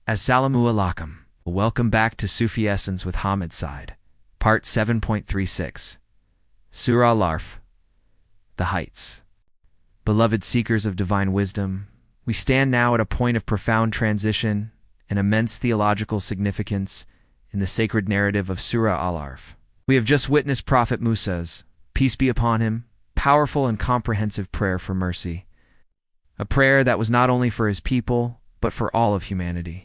Assalamu alaikum. Welcome back to Sufi Essence with Hammad Syed. Part 7.36. Surah Al-A'raf. The Heights. Beloved seekers of divine wisdom, we stand now at a point of profound transition and immense theological significance in the sacred narrative of Surah Al-A'raf. We have just witnessed Prophet Musa's, peace be upon him, powerful and comprehensive prayer for mercy. A prayer that was not only for his people, but for all of humanity.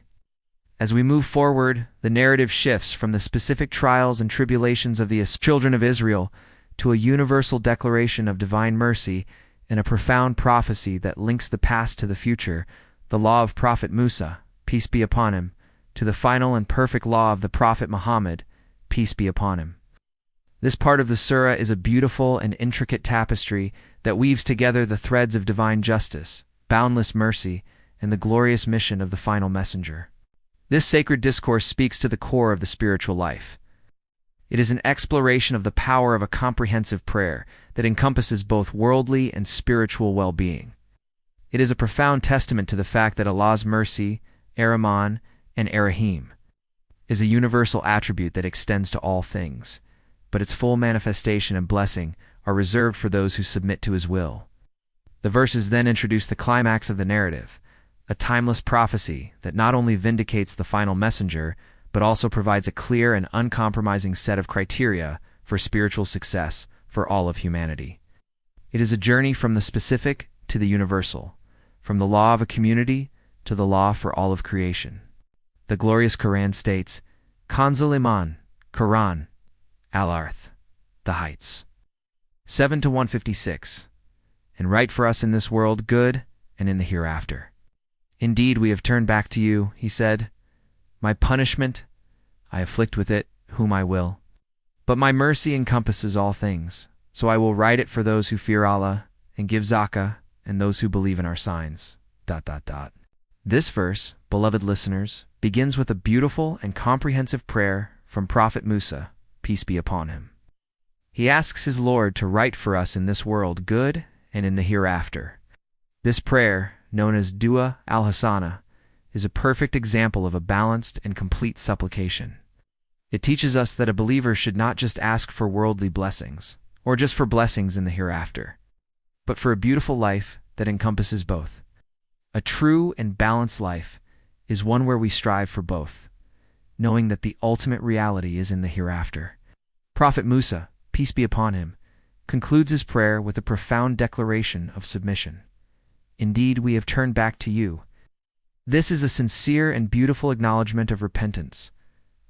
As we move forward, the narrative shifts from the specific trials and tribulations of the children of Israel to a universal declaration of divine mercy and a profound prophecy that links the past to the future, the law of Prophet Musa, peace be upon him, to the final and perfect law of the Prophet Muhammad, peace be upon him. This part of the surah is a beautiful and intricate tapestry that weaves together the threads of divine justice, boundless mercy, and the glorious mission of the final messenger. This sacred discourse speaks to the core of the spiritual life. It is an exploration of the power of a comprehensive prayer that encompasses both worldly and spiritual well-being. It is a profound testament to the fact that Allah's mercy, Ar-Rahman, and Ar-Rahim, is a universal attribute that extends to all things, but its full manifestation and blessing are reserved for those who submit to His will. The verses then introduce the climax of the narrative, a timeless prophecy that not only vindicates the final messenger, but also provides a clear and uncompromising set of criteria for spiritual success for all of humanity. It is a journey from the specific to the universal, from the law of a community to the law for all of creation. The glorious Quran states, Kanzul Iman, Quran, Al-A'raf, the Heights. 7-156. And write for us in this world good and in the hereafter. Indeed, we have turned back to you, he said. My punishment, I afflict with it whom I will. But my mercy encompasses all things, so I will write it for those who fear Allah and give zakah and those who believe in our signs. ... This verse, beloved listeners, begins with a beautiful and comprehensive prayer from Prophet Musa, peace be upon him. He asks his Lord to write for us in this world good and in the hereafter. This prayer, known as Dua al-Hasanah, is a perfect example of a balanced and complete supplication. It teaches us that a believer should not just ask for worldly blessings, or just for blessings in the hereafter, but for a beautiful life that encompasses both. A true and balanced life is one where we strive for both, knowing that the ultimate reality is in the hereafter. Prophet Musa, peace be upon him, concludes his prayer with a profound declaration of submission. Indeed, we have turned back to you. This is a sincere and beautiful acknowledgement of repentance,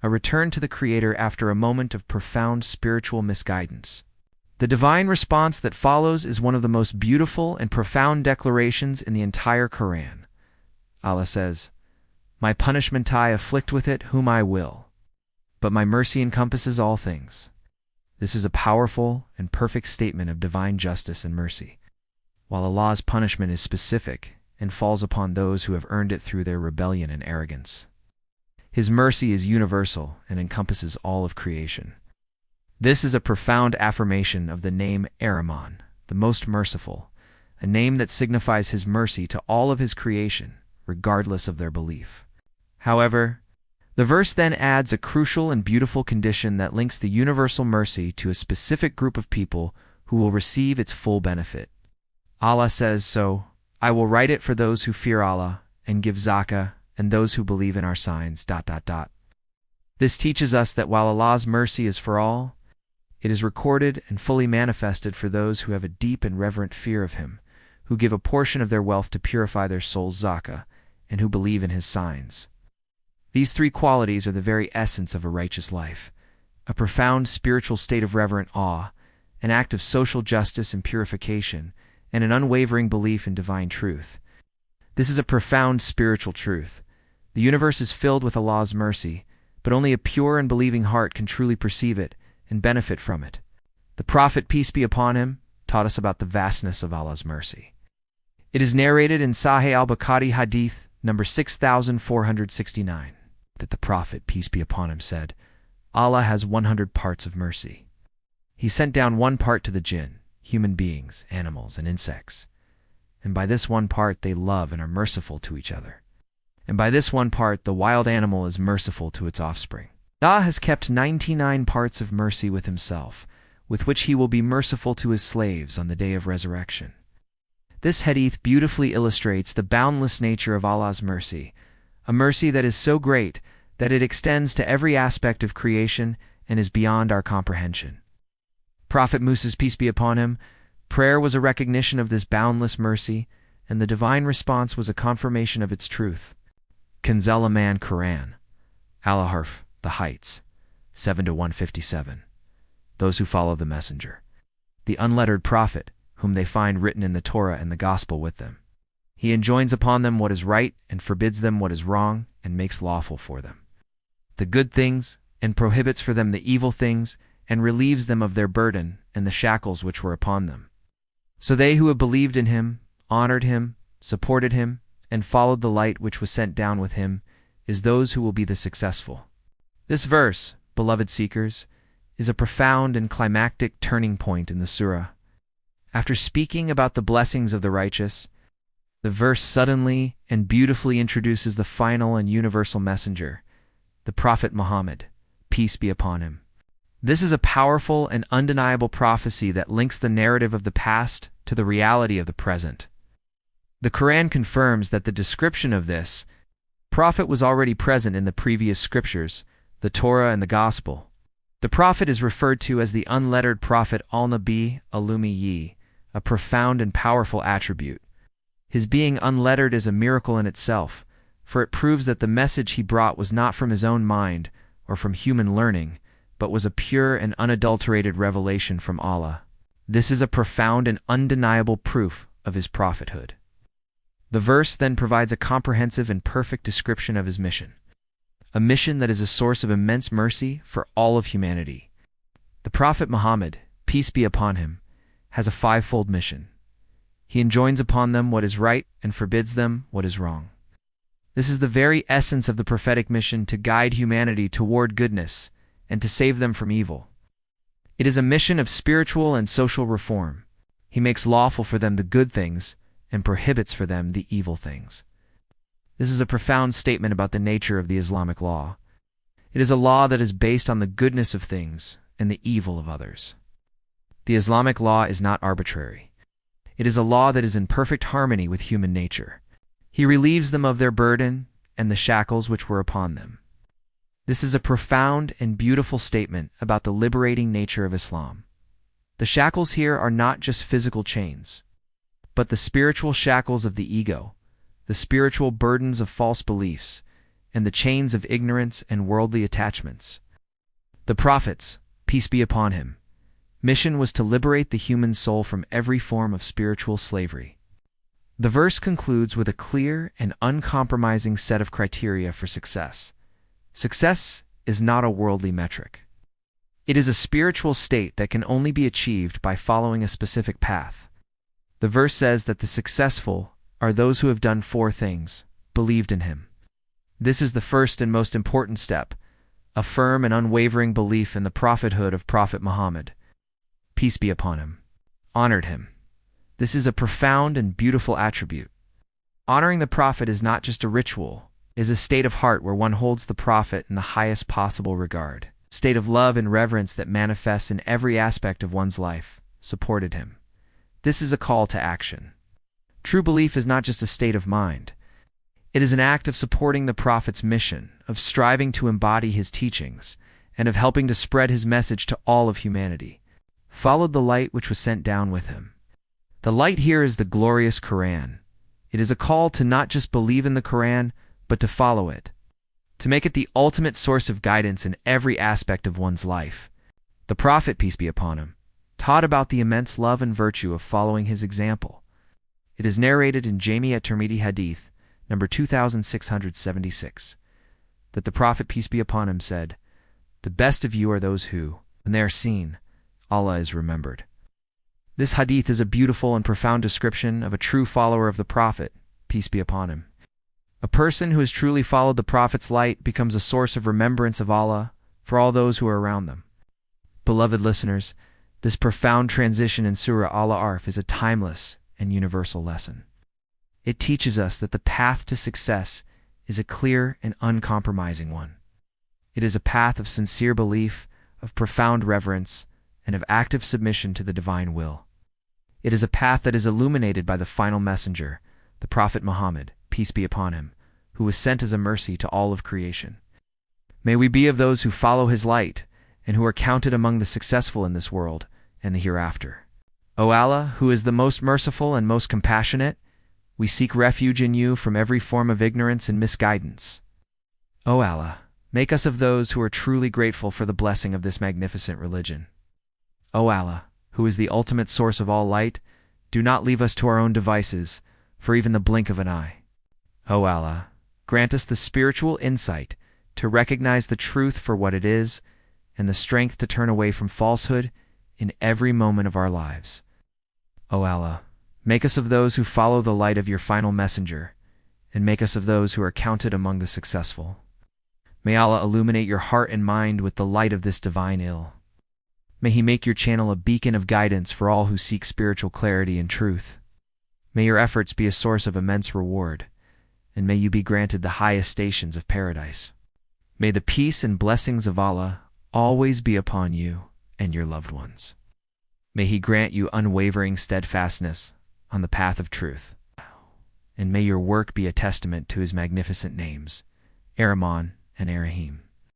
a return to the Creator after a moment of profound spiritual misguidance. The divine response that follows is one of the most beautiful and profound declarations in the entire Quran. Allah says, My punishment I afflict with it whom I will, but my mercy encompasses all things. This is a powerful and perfect statement of divine justice and mercy. While Allah's punishment is specific and falls upon those who have earned it through their rebellion and arrogance, His mercy is universal and encompasses all of creation. This is a profound affirmation of the name Ar-Rahman, the most merciful, a name that signifies His mercy to all of His creation, regardless of their belief. However, the verse then adds a crucial and beautiful condition that links the universal mercy to a specific group of people who will receive its full benefit. Allah says, so, I will write it for those who fear Allah and give zakah and those who believe in our signs. ... This teaches us that while Allah's mercy is for all, it is recorded and fully manifested for those who have a deep and reverent fear of Him, who give a portion of their wealth to purify their soul's zakah, and who believe in His signs. These three qualities are the very essence of a righteous life: a profound spiritual state of reverent awe, an act of social justice and purification, and an unwavering belief in divine truth. This is a profound spiritual truth. The universe is filled with Allah's mercy, but only a pure and believing heart can truly perceive it and benefit from it. The Prophet, peace be upon him, taught us about the vastness of Allah's mercy. It is narrated in Sahih al-Bukhari Hadith number 6469 that the Prophet, peace be upon him, said, Allah has 100 parts of mercy. He sent down one part to the jinn, human beings, animals, and insects, and by this one part they love and are merciful to each other. And by this one part, the wild animal is merciful to its offspring. Allah has kept 99 parts of mercy with himself, with which he will be merciful to his slaves on the day of resurrection. This hadith beautifully illustrates the boundless nature of Allah's mercy, a mercy that is so great that it extends to every aspect of creation and is beyond our comprehension. Prophet Musa's peace be upon him, prayer was a recognition of this boundless mercy, and the divine response was a confirmation of its truth. Kanzal Aman Quran, Al-A'raf, the Heights, 7-157. Those who follow the Messenger. The unlettered prophet, whom they find written in the Torah and the Gospel with them. He enjoins upon them what is right and forbids them what is wrong and makes lawful for them the good things and prohibits for them the evil things and relieves them of their burden and the shackles which were upon them. So they who have believed in him, honored him, supported him, and followed the light which was sent down with him, is those who will be the successful. This verse, beloved seekers, is a profound and climactic turning point in the surah. After speaking about the blessings of the righteous, the verse suddenly and beautifully introduces the final and universal messenger, the Prophet Muhammad, peace be upon him. This is a powerful and undeniable prophecy that links the narrative of the past to the reality of the present. The Quran confirms that the description of this prophet was already present in the previous scriptures, the Torah and the Gospel. The prophet is referred to as the unlettered prophet al-Nabi al-Ummi, a profound and powerful attribute. His being unlettered is a miracle in itself, for it proves that the message he brought was not from his own mind or from human learning, but was a pure and unadulterated revelation from Allah. This is a profound and undeniable proof of his prophethood. The verse then provides a comprehensive and perfect description of his mission, a mission that is a source of immense mercy for all of humanity. The Prophet Muhammad, peace be upon him, has a fivefold mission. He enjoins upon them what is right and forbids them what is wrong. This is the very essence of the prophetic mission, to guide humanity toward goodness and to save them from evil. It is a mission of spiritual and social reform. He makes lawful for them the good things and prohibits for them the evil things. This is a profound statement about the nature of the Islamic law. It is a law that is based on the goodness of things and the evil of others. The Islamic law is not arbitrary. It is a law that is in perfect harmony with human nature. He relieves them of their burden and the shackles which were upon them. This is a profound and beautiful statement about the liberating nature of Islam. The shackles here are not just physical chains, but the spiritual shackles of the ego, the spiritual burdens of false beliefs, and the chains of ignorance and worldly attachments. The Prophet's, peace be upon him, mission was to liberate the human soul from every form of spiritual slavery. The verse concludes with a clear and uncompromising set of criteria for success. Success is not a worldly metric. It is a spiritual state that can only be achieved by following a specific path. The verse says that the successful are those who have done four things, believed in him. This is the first and most important step, a firm and unwavering belief in the prophethood of Prophet Muhammad, peace be upon him, honored him. This is a profound and beautiful attribute. Honoring the prophet is not just a ritual, it is a state of heart where one holds the prophet in the highest possible regard, a state of love and reverence that manifests in every aspect of one's life, supported him. This is a call to action. True belief is not just a state of mind. It is an act of supporting the prophet's mission, of striving to embody his teachings, and of helping to spread his message to all of humanity. Followed the light which was sent down with him. The light here is the glorious Quran. It is a call to not just believe in the Quran, but to follow it, to make it the ultimate source of guidance in every aspect of one's life. The Prophet, peace be upon him, taught about the immense love and virtue of following his example. It is narrated in Jami at-Tirmidhi Hadith, number 2676, that the Prophet, peace be upon him, said, "The best of you are those who, when they are seen, Allah is remembered." This hadith is a beautiful and profound description of a true follower of the Prophet, peace be upon him. A person who has truly followed the Prophet's light becomes a source of remembrance of Allah for all those who are around them. Beloved listeners, this profound transition in Surah Al-A'raf is a timeless and universal lesson. It teaches us that the path to success is a clear and uncompromising one. It is a path of sincere belief, of profound reverence, and of active submission to the divine will. It is a path that is illuminated by the final messenger, the Prophet Muhammad, peace be upon him, who was sent as a mercy to all of creation. May we be of those who follow his light and who are counted among the successful in this world and the hereafter. O Allah, who is the most merciful and most compassionate, we seek refuge in you from every form of ignorance and misguidance. O Allah, make us of those who are truly grateful for the blessing of this magnificent religion. O Allah, who is the ultimate source of all light, do not leave us to our own devices for even the blink of an eye. O Allah, grant us the spiritual insight to recognize the truth for what it is and the strength to turn away from falsehood in every moment of our lives. O Allah, make us of those who follow the light of your final messenger, and make us of those who are counted among the successful. May Allah illuminate your heart and mind with the light of this divine ill. May He make your channel a beacon of guidance for all who seek spiritual clarity and truth. May your efforts be a source of immense reward, and may you be granted the highest stations of paradise. May the peace and blessings of Allah always be upon you and your loved ones. May He grant you unwavering steadfastness on the path of truth, and may your work be a testament to His magnificent names, Ar-Rahman and Ar-Rahim.